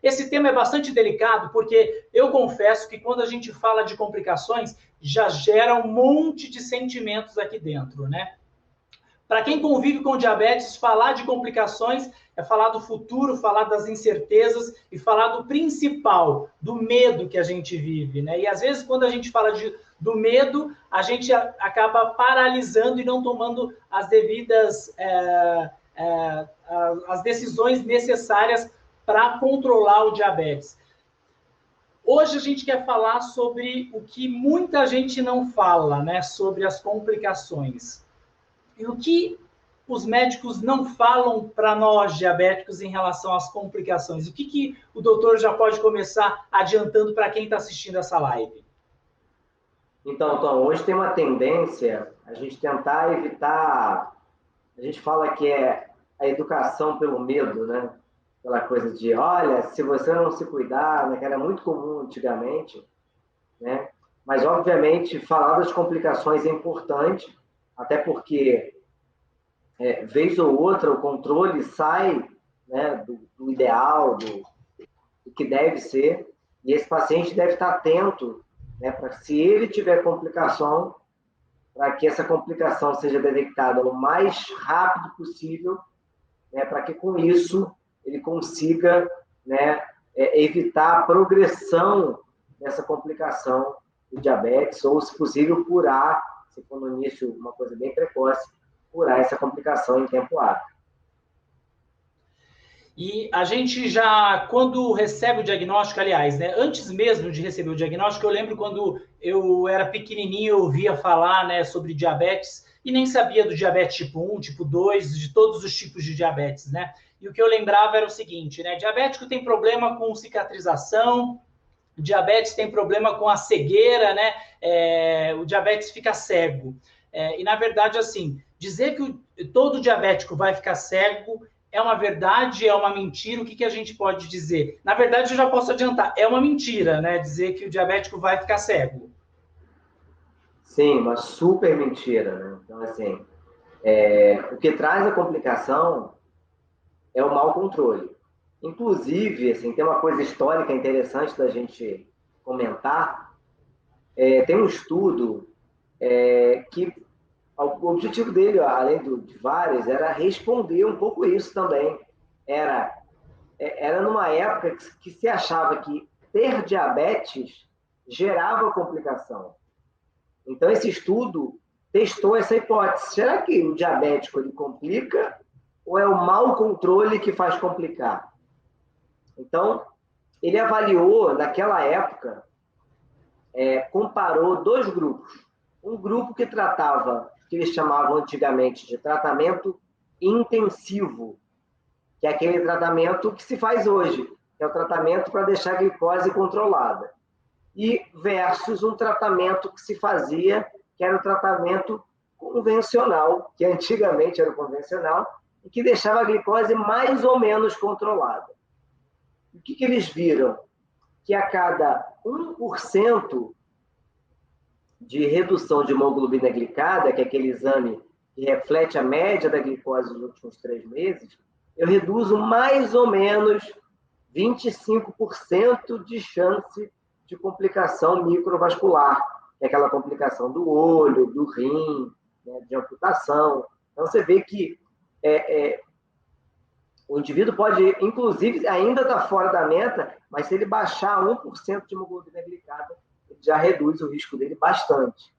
Esse tema é bastante delicado, porque eu confesso que quando a gente fala de complicações, já gera um monte de sentimentos aqui dentro, né? Para quem convive com diabetes, falar de complicações é falar do futuro, falar das incertezas e falar do principal, do medo que a gente vive, né? E às vezes, quando a gente fala do medo, a gente acaba paralisando e não tomando as devidas as decisões necessárias para controlar o diabetes. Hoje a gente quer falar sobre o que muita gente não fala, né? Sobre as complicações. E o que os médicos não falam para nós, diabéticos, em relação às complicações? O que o doutor já pode começar adiantando para quem está assistindo essa live? Então, Tom, hoje tem uma tendência a gente tentar evitar. A gente fala que é a educação pelo medo, né? Aquela coisa de, olha, se você não se cuidar, né, que era muito comum antigamente, né? Mas, obviamente, falar das complicações é importante, até porque, vez ou outra, o controle sai, né, do ideal, do que deve ser, e esse paciente deve estar atento, né, para se ele tiver complicação, para que essa complicação seja detectada o mais rápido possível, né, para que com isso ele consiga, né, evitar a progressão dessa complicação do diabetes, ou, se possível, curar, se for no início uma coisa bem precoce, curar essa complicação em tempo hábil. E a gente já, quando recebe o diagnóstico, aliás, né, antes mesmo de receber o diagnóstico, eu lembro quando eu era pequenininho, eu ouvia falar, né, sobre diabetes e nem sabia do diabetes tipo 1, tipo 2, de todos os tipos de diabetes, né? E o que eu lembrava era o seguinte, né, diabético tem problema com cicatrização, o diabetes tem problema com a cegueira, né? O diabetes fica cego. E, na verdade, assim, dizer que todo diabético vai ficar cego é uma verdade, é uma mentira? O que a gente pode dizer? Na verdade, eu já posso adiantar, é uma mentira, né? Dizer que o diabético vai ficar cego. Sim, uma super mentira, né? Então, assim, o que traz a complicação é o mau controle. Inclusive, assim, tem uma coisa histórica interessante da gente comentar. Tem um estudo que o objetivo dele, além de vários, era responder um pouco isso também. Era numa época que se achava que ter diabetes gerava complicação. Então, esse estudo testou essa hipótese. Será que o diabético ele complica ou é o mau controle que faz complicar? Então, ele avaliou, naquela época, comparou dois grupos. Um grupo que tratava, que eles chamavam antigamente de tratamento intensivo, que é aquele tratamento que se faz hoje, que é o tratamento para deixar a glicose controlada. E versus um tratamento que se fazia, que era o tratamento convencional, que antigamente era o convencional, e que deixava a glicose mais ou menos controlada. O que eles viram? Que a cada 1% de redução de hemoglobina glicada, que é aquele exame que reflete a média da glicose nos últimos 3 meses, eu reduzo mais ou menos 25% de chance de complicação microvascular, que é aquela complicação do olho, do rim, né, de amputação. Então, você vê que o indivíduo pode, inclusive, ainda estar fora da meta, mas se ele baixar 1% de hemoglobina glicada, ele já reduz o risco dele bastante.